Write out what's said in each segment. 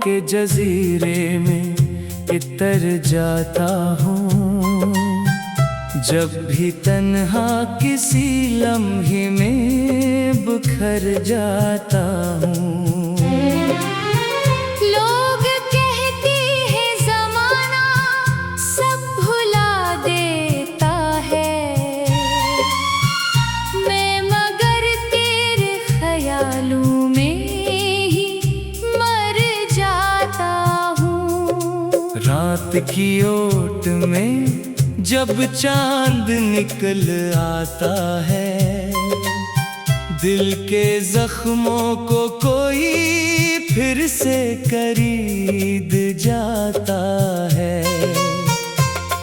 के जजीरे में इतर जाता हूँ। जब भी तन्हा किसी लम्हे में बिखर जाता हूँ। लोग कहते हैं ज़माना सब भुला देता है, मैं मगर तेरे ख्यालों में ही मर जाता हूँ। रात की ओट में जब चांद निकल आता है, दिल के जख्मों को कोई फिर से खरीद जाता है।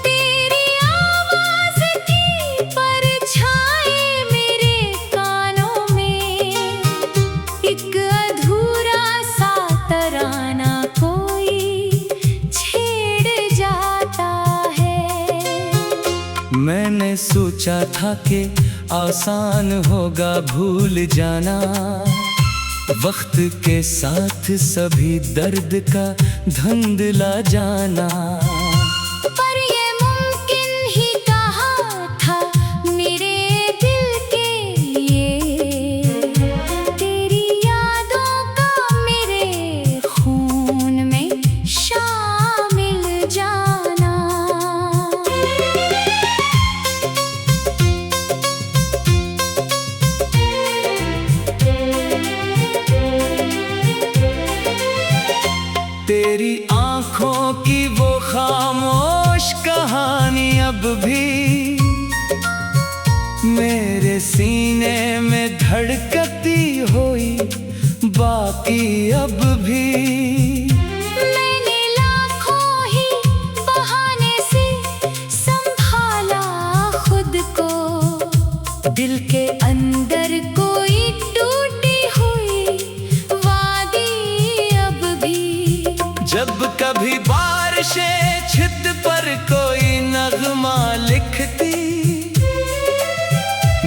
तेरी आवाज़ की परछाई मेरे कानों में, एक अधूरा सा तराना कोई छेड़ जाता है। मैंने सोचा था कि आसान होगा भूल जाना, वक्त के साथ सभी दर्द का धुंधला जाना। पर ये मुमकिन ही कहा था मेरे दिल के लिए, तेरी यादों का मेरे खून में शामिल जाना। तेरी आँखों की वो खामोश कहानी अब भी मेरे सीने में धड़कती हुई बाकी अब भी। मैंने लाखों ही बहाने से संभाला खुद को, दिल के अंदर कोई टूटी हुई वादी अब भी। जब कभी बारिशें छित पर कोई नगमा लिखती,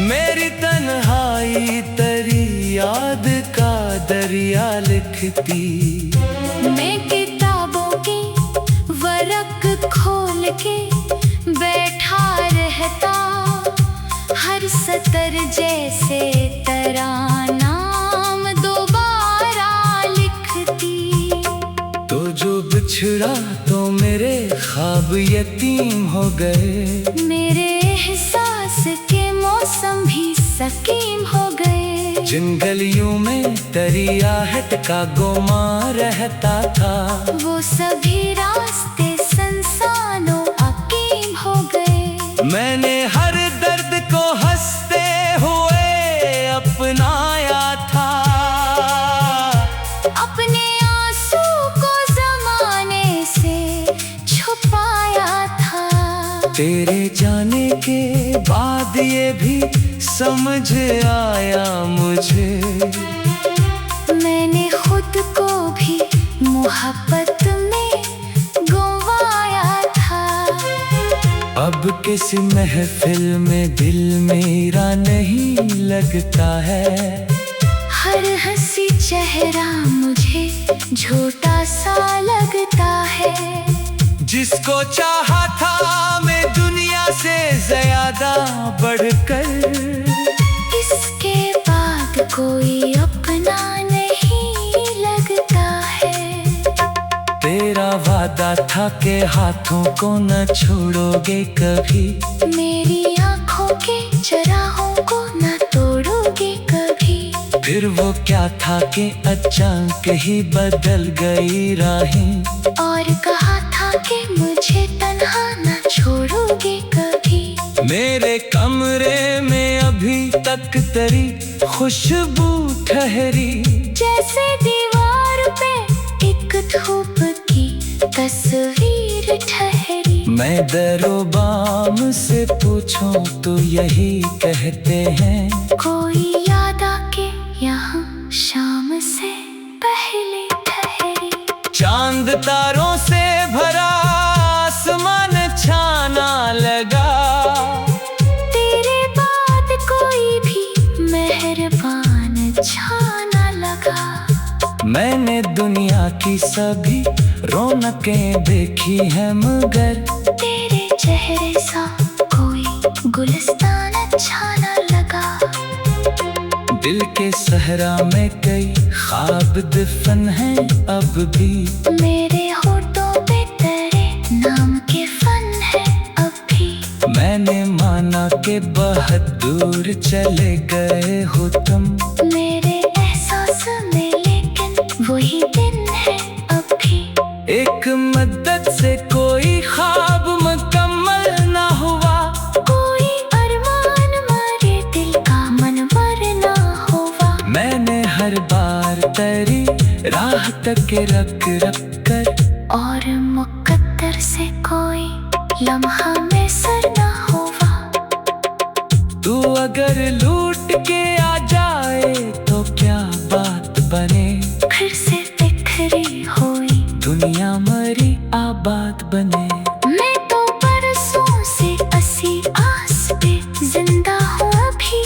मेरी तन्हाई तेरी याद का दरिया लिखती। मैं किताबों के वरक खोल के बैठा रहता, हर सतर जैसे तराना दोबारा लिखती। तो जो बिछड़ा तो मेरे ख्वाब यतीम हो गए, मेरे एहसास के मौसम भी सकीम हो गए। जिन गलियों में तेरी आहट का गुमा रहता था, वो सभी रास्ते संसानो अकीम हो गए। मैंने हर दर्द को हंसते हुए अपनाया था, अपने आंसू को जमाने से छुपाया था। तेरे जाने के बाद ये भी समझ आया मुझे, मैंने खुद को भी मोहब्बत में गंवाया था। अब किस महफिल में दिल मेरा नहीं लगता है, हर हंसी चेहरा मुझे झूठा सा लगता है। जिसको चाहा था मैं दुनिया से ज्यादा बढ़कर, इसके बाद कोई अपना नहीं लगता है। तेरा वादा था कि हाथों को न छोड़ोगे कभी, मेरी आँखों के चराहों को न तोड़ोगे कभी। फिर वो क्या था कि अचानक ही बदल गई राहें, और कहा था कि मुझे तन्हा न छोड़ोगे कभी। मेरे कमरे में अभी तक तेरी खुशबू ठहरी, जैसे दीवार पे एक धूप की तस्वीर ठहरी। मैं दरोबाम से पूछूं तो यही कहते हैं, कोई याद आके यहाँ शाम से पहले ठहरी। चांद तारों से भरा आसमान छाना लगा, तेरे बाद कोई भी मेहरबान छाना लगा। मैंने दुनिया की सभी रौनकें देखी हैं, मगर तेरे चेहरे सा कोई गुलिस्तान अच्छा न लगा। दिल के सहरा में कई ख्वाब दफन हैं अब भी, मेरे होठों पे तेरे नाम के फन है अब भी। मैंने माना कि बहुत दूर चले गए हो तुम, मेरे एहसास में लेकिन वही दिन है अब भी। एक मद्दत से कोई ख्वाब मुकम्मल ना हुआ, कोई अरमान मारे दिल का मनवर ना हुआ। मैंने हर बार तेरी राह तक रख रख कर, और मुकद्दर से कोई लम्हा में सर ना हुआ। तू अगर लूट के आ जाए तो क्या बात बने, फिर से बिखरी हुई दुनिया मरी आबाद बने। मैं तो बरसों से असी आस पे जिंदा हूँ अभी।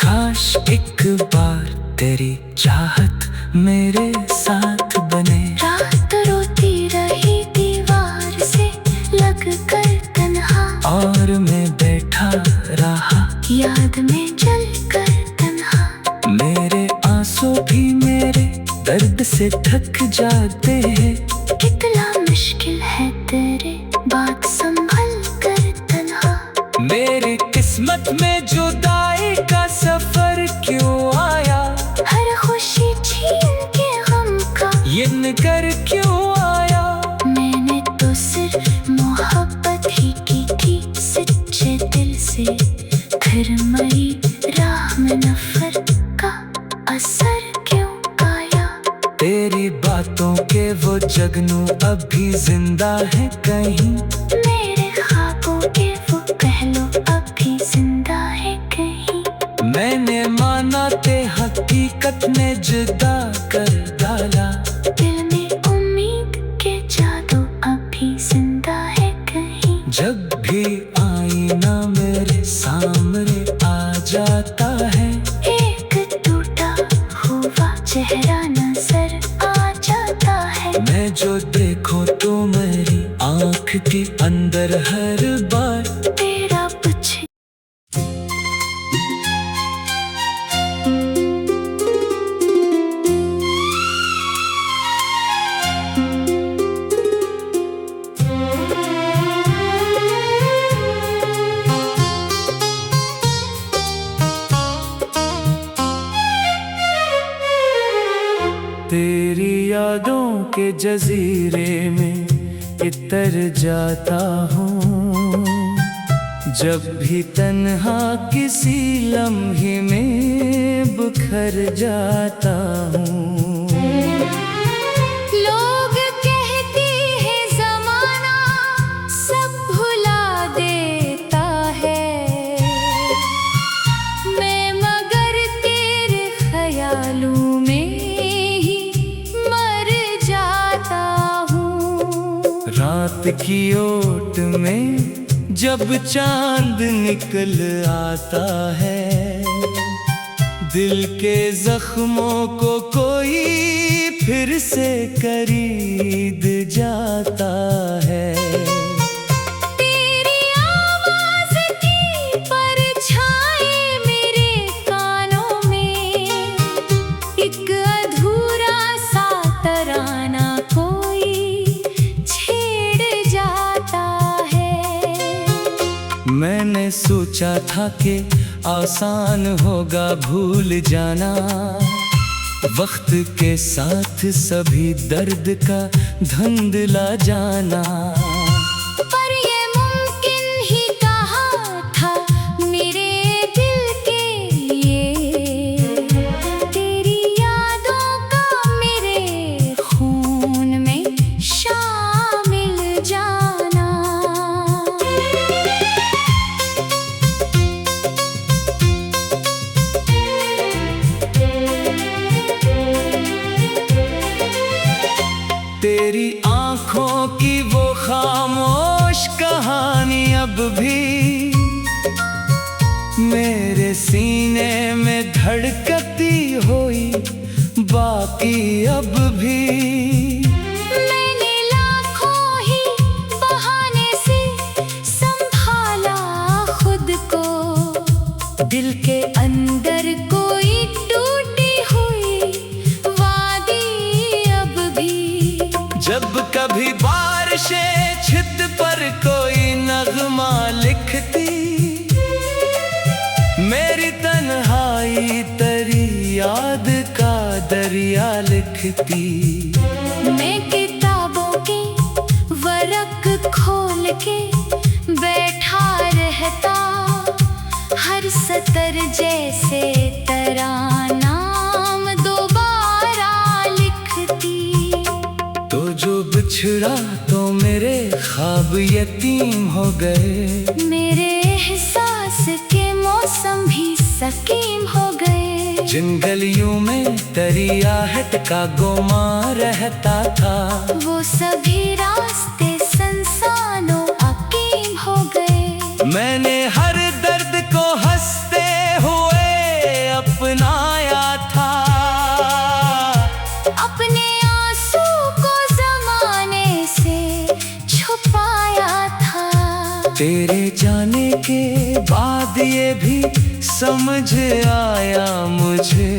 काश एक बार तेरी चाहत मेरे साथ बने। रात रोती रही दीवार से लग कर तन्हा, और मैं बैठा रहा याद में जल कर तन्हा। मेरे आंसू भी मेरे दर्द से थक जाते हैं। कितना मुश्किल है तेरे बात संभल कर तन्हा। मेरी किस्मत में जुदाई का सफर क्यों आया, हर खुशी छीन के गम का ये कर क्यों आया। मैंने तो सिर्फ मोहब्बत ही की थी सच्चे दिल से, फिर मरी राह में नफरत का असर क्यों आया। तेरी बातों के वो जगनू अभी जिंदा है कहीं, मेरे ख्वाबों के वो पहलू अभी जिंदा है कहीं। मैंने माना ते हकीकत ने जुदा कर डाला, दिल में उम्मीद के जादू अभी जिंदा है कहीं। जब भी आईना मेरे सामने आ जाता है, एक टूटा हुआ चेहरा नजर आ जाता है। मैं जो देखूं तो मेरी आँख के अंदर हर बार तेरा कुछ तेरी यादों के जजीरे में इतर जाता हूँ। जब भी तन्हा किसी लम्हे में बिखर जाता हूँ। लोग कहते हैं जमाना सब भुला देता है, मैं मगर तेरे ख्यालों में ही मर जाता हूँ। रात की ओट में जब चांद निकल आता है, दिल के जख्मों को कोई फिर से खरीद जाता है। तेरी आवाज की परछाई मेरे कानों में, एक अधूरा सा तराना कोई छेड़ जाता है। मैंने सोचा था कि आसान होगा भूल जाना, वक्त के साथ सभी दर्द का धुंधला जाना। पर ये मुमकिन ही कहा था मेरे दिल के लिए, तेरी यादों का मेरे खून में शामिल जाना। तेरी आंखों की वो खामोश कहानी अब भी मेरे सीने में धड़कती हुई बाकी अब भी। दिल के अंदर कोई टूटी हुई वादी अब भी। जब कभी बारिशें छित पर कोई नगमा लिखती, मेरी तन्हाई तेरी याद का दरिया लिखती। मैं किताबों की वरक खोल के बैठा रहता, हर सतर जैसे तरानाम दोबारा लिखती। तो जो बिछड़ा तो मेरे ख्वाब यतीम हो गए, मेरे एहसास के मौसम भी सकीम हो गए। जिन गलियों में तेरी आहट का गोमा रहता था, वो सभी रास्ते संसानो अकीम हो गए। मैंने हर दर्द को हंसते हुए अपनाया था, अपने आंसू को जमाने से छुपाया था। तेरे जाने के बाद ये भी समझ आया मुझे,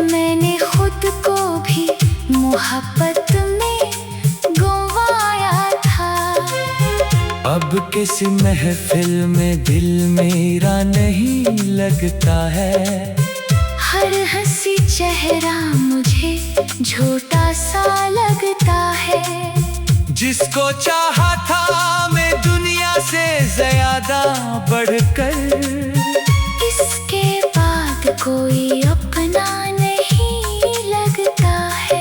मैंने खुद को भी मोहब्बत में गंवाया था। अब किसी महफिल में दिल मेरा नहीं लगता है, हर हंसी चेहरा मुझे झूठा सा लगता है। जिसको चाहा था मैं दुनिया से ज्यादा बढ़कर, इसके बाद कोई अपना नहीं लगता है।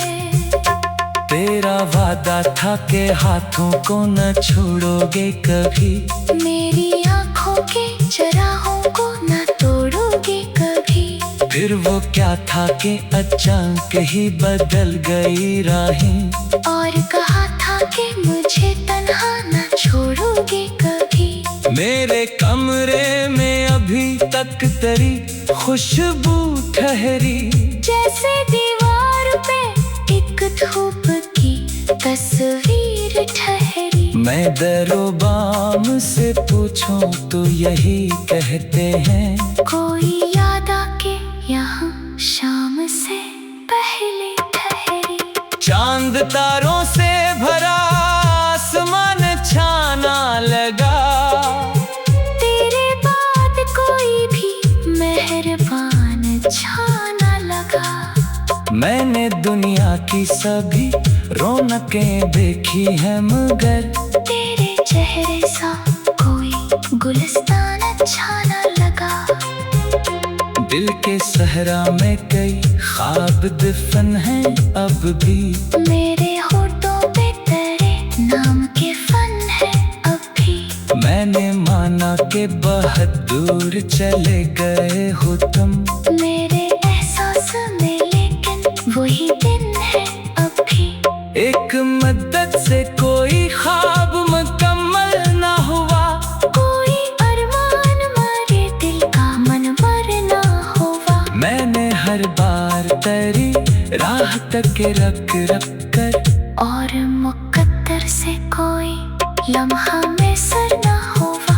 तेरा वादा था कि हाथों को न छोड़ोगे कभी, मेरी आँखों के चराहों को न तोड़ोगे कभी। फिर वो क्या था कि अचानक ही बदल गई राहें, और कहा था कि मुझे तन्हा न छोड़ोगे कभी। मेरे कमरे में अभी तक तेरी खुशबू ठहरी, जैसे दीवार पे एक धूप की तस्वीर ठहरी। मैं दरोबाम से पूछूं तो यही कहते हैं, कोई याद आके यहाँ शाम से पहले ठहरी। चांद तारों से भरा आसमान छाना लगा, तेरे बाद कोई भी मेहरबान छाना लगा। मैंने दुनिया की सभी रौनकें देखी है, मगर तेरे चेहरे सा कोई गुलिस्तान अच्छा न लगा। दिल के सहरा में कई ख्वाब दफन हैं अब भी, मेरे होठों पे तेरे नाम के फन है अब भी। मैंने माना कि बहुत दूर चले गए हो तुम, मेरे एहसास में लेकिन वही दिन है अब भी। एक मद्दत से कोई ख्वाब मुकम्मल ना हुआ, कोई अरमान मारे दिल का मन मरना हुआ। मैंने हर बार तेरी राह तक रख कर, और मुकद्दर से कोई लम्हा में सर ना हुआ।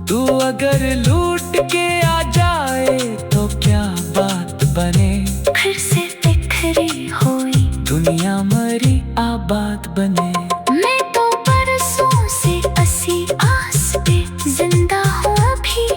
तू अगर लूट के आ जाए तो क्या बात बने, फिर से बिखरी हुई दुनिया मरी आबाद बने। मैं तो बरसों से असी आस पे जिंदा हूँ अभी।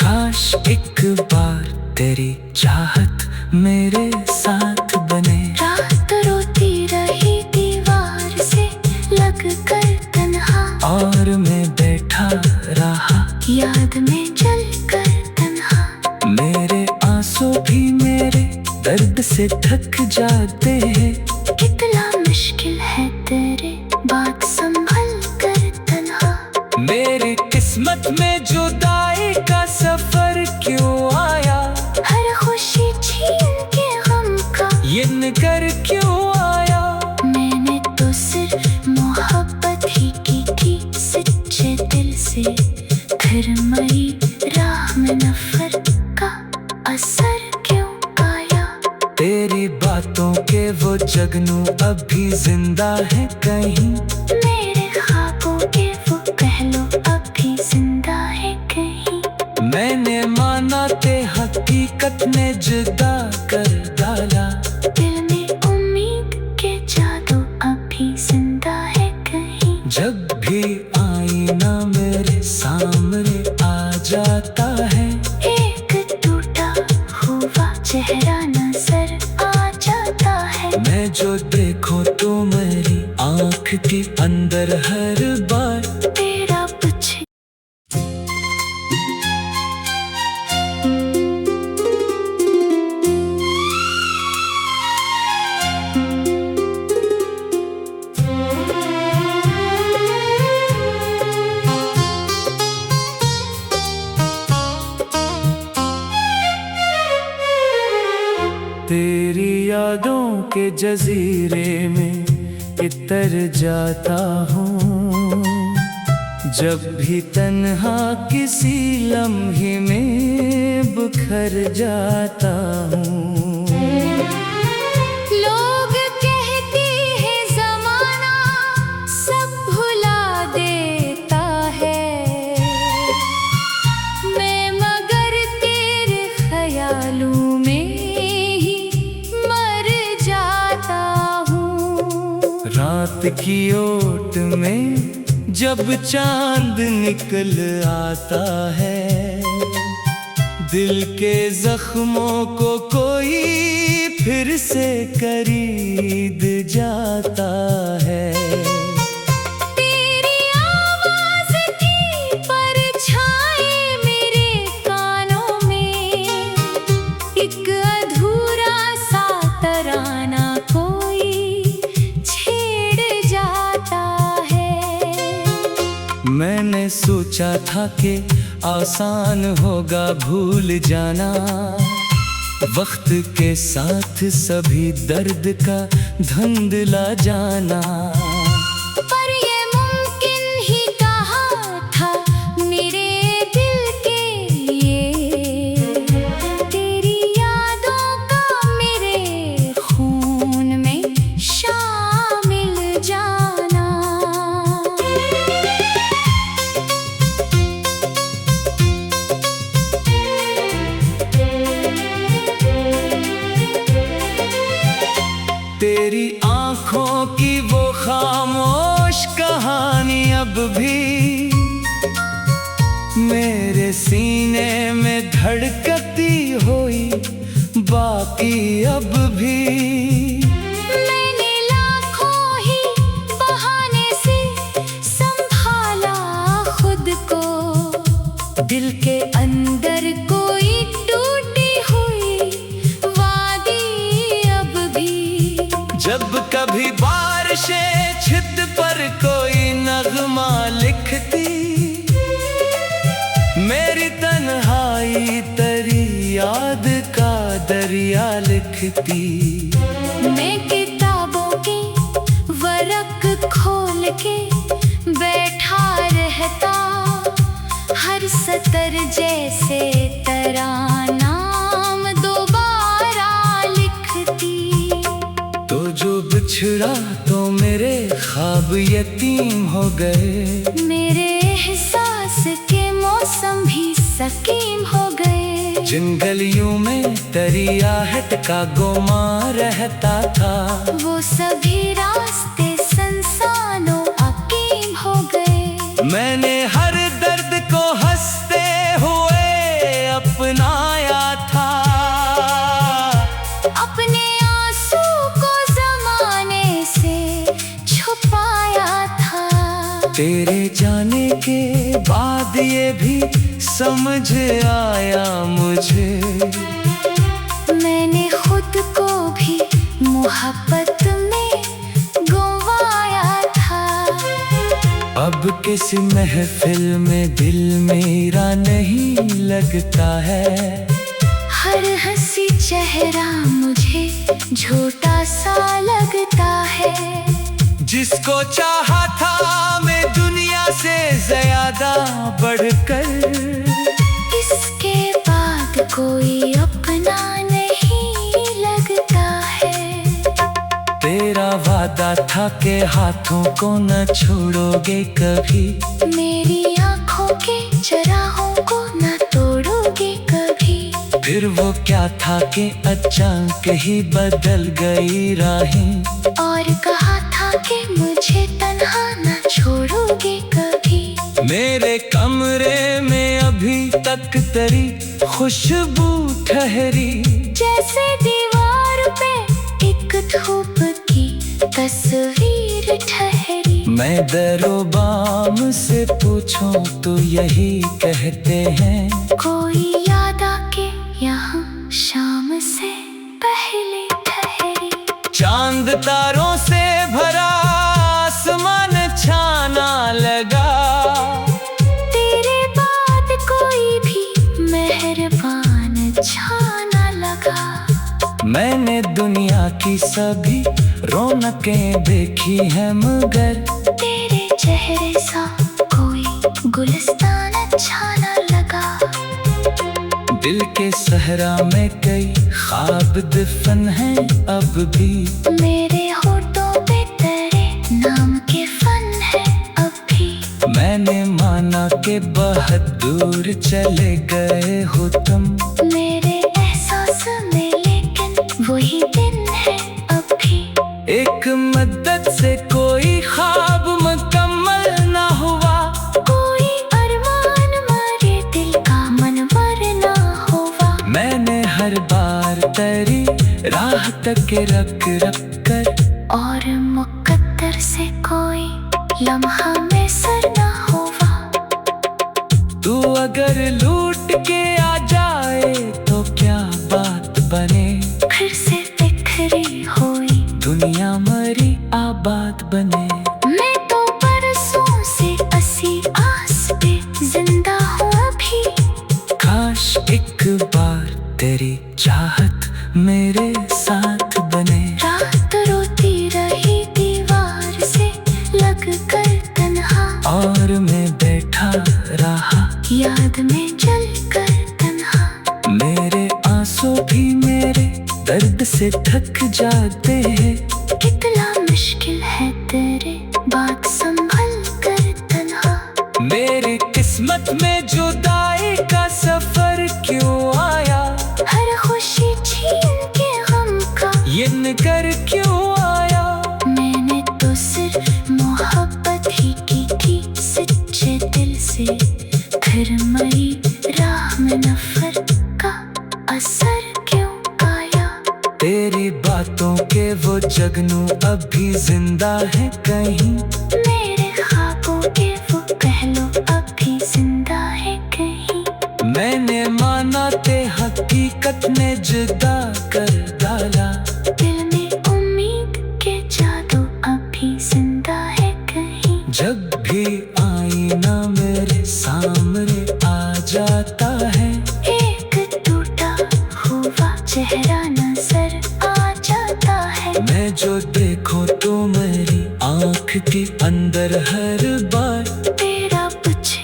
काश एक बार तेरी चाहत मेरे साथ बने, रात रोती रही दीवार से लग कर तन्हा, और मैं बैठा रहा याद में जल कर तन्हा। मेरे आंसू भी मेरे दर्द से थक जाते हैं, कितना मुश्किल है तेरे बात संभल कर तन्हा। मेरी किस्मत में जुदाई का सफर क्यों आया, हर खुशी छीन के गम का ये कर क्यों आया। मैंने तो सिर्फ मोहब्बत ही की थी सच्चे दिल से, फिर मरी राह में नफरत का असर क्यों आया। तेरी बातों के वो जगनू अभी जिंदा है कहीं, मेरे ख्वाबों के वो पहलू अभी जिंदा है कहीं। हकीकत ने जुदा कर डाला। दिल में उम्मीद के जादू अभी जिंदा है कहीं। जब भी आईना मेरे सामने आ जाता है, एक टूटा हुआ चेहरा नजर आ जाता है। मैं जो देखूं तो मेरी आँख के अंदर हर बार तेरा कुछ तेरी यादों के जजीरे में इतर जाता हूँ। जब भी तन्हा किसी लम्हे में बिखर जाता हूँ। लोग कहते हैं जमाना सब भुला देता है, मैं मगर तेरे ख्यालों में ही मर जाता हूँ। रात की ओट में जब चांद निकल आता है, दिल के जख्मों को कोई फिर से खरीद जाता है। तेरी आवाज की परछाई मेरे कानों में, एक अधूरा सा तराना कोई छेड़ जाता है। मैंने सोचा था कि आसान होगा भूल जाना, वक्त के साथ सभी दर्द का धुंधला जाना। पर ये मुमकिन ही कहा था मेरे दिल के लिए, तेरी यादों का मेरे खून में शामिल जाना। तेरी आँखों की वो खामोश कहानी अब भी मेरे सीने में धड़कती हुई बाकी अब भी। मैंने लाखों ही बहाने से संभाला खुद को, दिल के अंदर कोई टूटी हुई वादी अब भी। जब कभी बारिशें छित पर कोई नगमा लिखती, मेरी तन्हाई तेरी याद का दरिया लिखती। मैं किताबों के वरक खोल के बैठा रहता, हर सतर जैसे तराना दोबारा लिखती। तो जो बिछड़ा तो मेरे ख्वाब यतीम हो गए, मेरे एहसास के मौसम भी सकीम हो गए। जिन गलियों में तेरी आहट का गुमा रहता था, वो सभी रास्ते संसानों अकीम हो गए। मैंने हर दर्द को हंसते हुए अपनाया था, अपने आंसू को जमाने से छुपाया था। तेरे जाने के बाद ये भी समझ आया मुझे, मैंने खुद को भी मोहब्बत में गंवाया था। अब किसी महफिल में दिल मेरा नहीं लगता है, हर हंसी चेहरा मुझे झूठा सा लगता है। जिसको चाहा था मैं दुनिया से ज्यादा बढ़कर, इसके बाद कोई अपना नहीं लगता है। तेरा वादा था कि हाथों को न छोड़ोगे कभी, मेरी आंखों के चराहों को न तोड़ोगे कभी। फिर वो क्या था कि अचानक ही बदल गई राहें, और कहा था कि मुझे तन्हा न छोड़ोगे कभी। मेरे कमरे में अभी तक तेरी खुशबू ठहरी, जैसे दीवार पे एक धूप की तस्वीर ठहरी। मैं दरोबाम से पूछूं तो यही कहते हैं, कोई याद आके यहाँ शाम से पहले ठहरी। चांद तारों से भरा आसमान छाना लगा, तेरे बाद कोई भी मेहरबान छाना लगा। मैंने दुनिया की सभी रौनकें देखी हैं, मगर तेरे चेहरे सा कोई गुलिस्तान अच्छा न लगा। दिल के सहरा में कई ख्वाब दफन हैं अब भी, मेरे होठों पे तेरे नाम के फन है अब भी। मैंने माना कि बहुत दूर चले गए हो तुम, मेरे एहसास में लेकिन वही दिन है अब भी। एक मद्दत से कोई ख्वाब मुकम्मल ना हुआ, कोई अरमान मारे दिल का मनवर ना हुआ। मैंने हर बार तेरी राह तक रख कर, और मुकद्दर से कोई लम्हा में सर ना हुआ। तू अगर लूट के आ जाए तो क्या बात बने, फिर से बिखरी हुई दुनिया मरी आबाद बने। मैं तो बरसों से असी आस पे जिंदा हूँ अभी। काश एक बार तेरी चाहत मेरे साथ बने, रात रोती रही दीवार से लग कर तन्हा, और मैं बैठा रहा याद में जल कर तन्हा। मेरे आंसू भी मेरे दर्द से थक जाते हैं, कितना मुश्किल है तेरे बात संभल कर तन्हा। मेरी किस्मत में जुदाई का सफर क्यों आया, हर खुशी छीन के गम का ये कर क्यों आया। मैंने तो सिर्फ मोहब्बत ही की थी सच्चे दिल से, फिर मरी राह में नफरत का असर क्यों आया। तेरी बातों के वो जगनू अभी जिंदा है कहीं, मेरे ख्वाबों के वो पहलू अभी जिंदा है कहीं। मैंने माना ते हकीकत ने जुदा कर डाला, दिल में उम्मीद के जादू अभी जिंदा है कहीं। जब भी आईना मेरे सामने आ जाता है, एक टूटा हुआ चेहरा नजर आ जाता है। मैं जो देखूं तो मेरी आँख के अंदर हर बार तेरा कुछ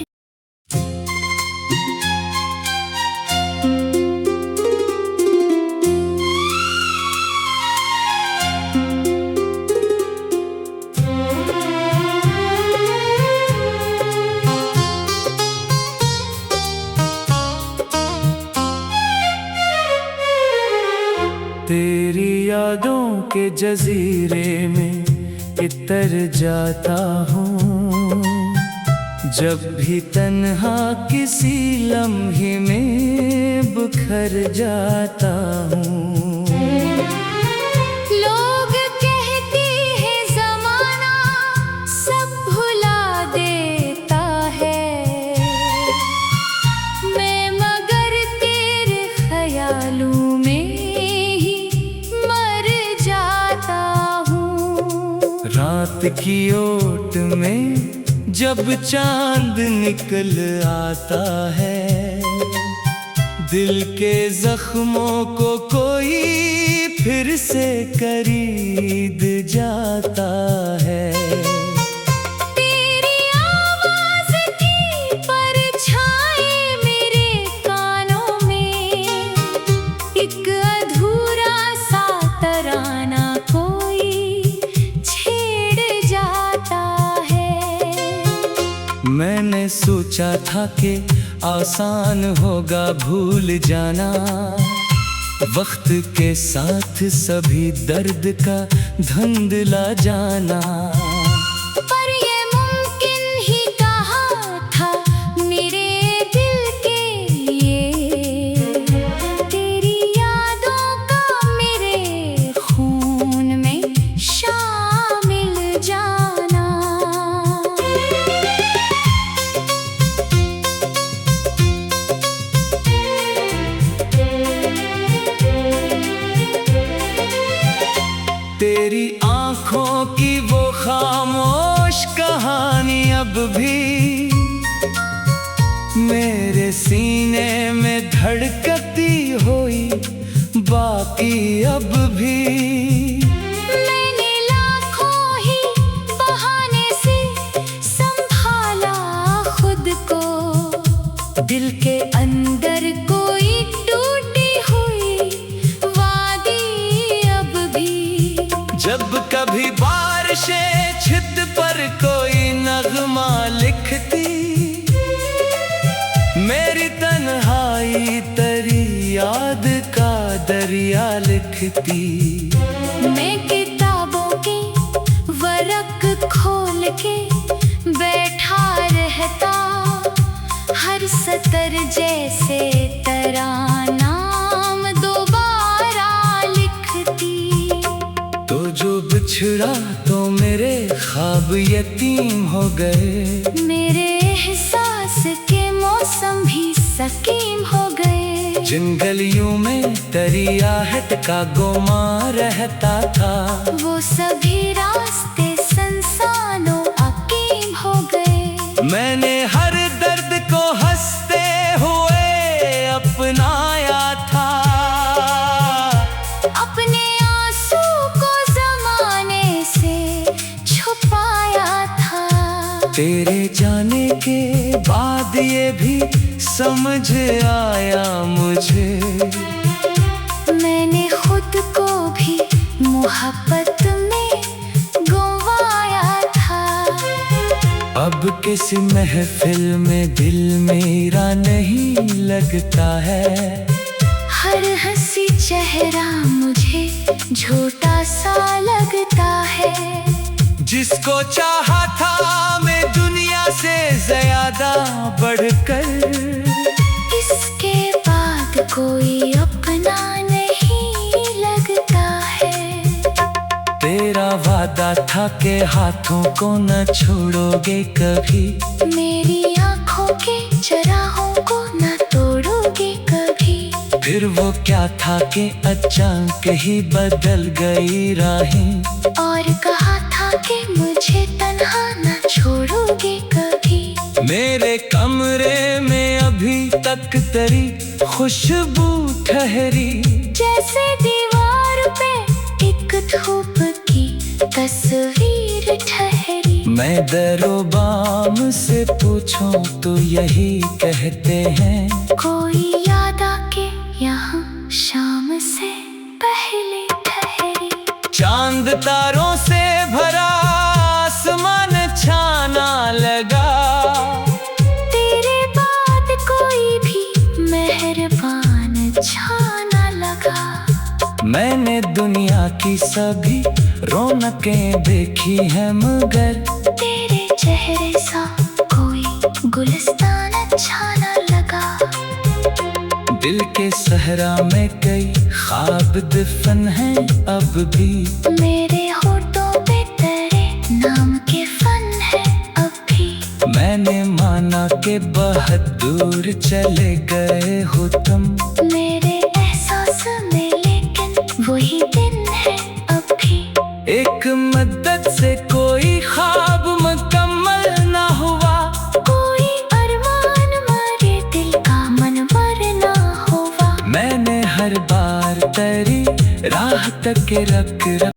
तेरी यादों के जजीरे में इतर जाता हूँ, जब भी तन्हा किसी लम्हे में बिखर जाता हूँ। लोग कहते हैं जमाना सब भुला देता है, मैं मगर तेरे ख्यालों में ही मर जाता हूँ। रात की ओट में जब चांद निकल आता है, दिल के जख्मों को कोई फिर से खरीद जाता है। तेरी आवाज की परछाई मेरे कानों में, एक अधूरा सा तराना कोई छेड़ जाता है। मैंने सोचा था कि आसान होगा भूल जाना। वक्त के साथ सभी दर्द का धुंधला जाना। पर ये मुमकिन ही कहा था मेरे दिल के लिए, तेरी यादों का मेरे खून में शामिल जाना। तेरी आंखों की वो खामोश कहानी अब भी मेरे सीने में धड़कती हुई बाकी अब भी। मैंने लाखों ही बहाने से संभाला खुद को, दिल के अंदर कोई टूटी हुई वादी अब भी। जब कभी बारिशें छित पर कोई नगमा लिखती, मेरी तन्हाई तेरी याद का दरिया लिखती। मैं किताबों की वरक खोल के बैठा रहता, हर सतर जैसे तरानाम दोबारा लिखती। तो जो बिछड़ा तो मेरे ख्वाब यतीम हो गए, मेरे एहसास के मौसम भी सकीम हो गए। जिन गलियों में तेरी आहट का गुमा रहता था, वो सभी रास्ते संसानों अकीम हो गए। मैंने हर दर्द को हंसते हुए अपनाया था, अपने आंसू को जमाने से छुपाया था। तेरे जाने के बाद ये भी समझ आया मुझे, मैंने खुद को भी मोहब्बत में गंवाया था। अब किसी महफिल में दिल मेरा नहीं लगता है। हर हंसी चेहरा मुझे झूठा सा लगता है। जिसको चाहा था मैं दुनिया से ज्यादा बढ़कर, इसके बाद कोई अपना नहीं लगता है। तेरा वादा था कि हाथों को न छोड़ोगे कभी, मेरी आंखों के चराहों को न तोड़ोगे कभी। फिर वो क्या था कि अचानक ही बदल गई राहें, और कहा था कि मुझे तन्हा न छोड़ोगे कभी। मेरे कमरे में अभी तक तेरी खुशबू ठहरी, जैसे दीवार पे एक धूप की तस्वीर ठहरी। मैं दरोबाम से पूछूं तो यही कहते हैं, कोई याद आके यहाँ शाम से पहले ठहरी। चांद तारों से भरा आसमान छाना लगा, तेरे बाद कोई भी मेहरबान छाना लगा। मैंने दुनिया की सभी रौनकें देखी है, मगर तेरे चेहरे सा कोई गुलिस्तान अच्छा न लगा। दिल के सहरा में कई ख्वाब दफन हैं अब भी, मेरे होठों पे तेरे नाम के फन है अब भी। मैंने माना कि बहुत दूर चले गए हो तुम, मेरे एहसास में लेकिन वही दिन है अब भी। एक मद्दत से कोई ख्वाब मुकम्मल ना हुआ, कोई अरमान मारे दिल का मन मरना हुआ। मैंने हर बार तेरी राह तक रख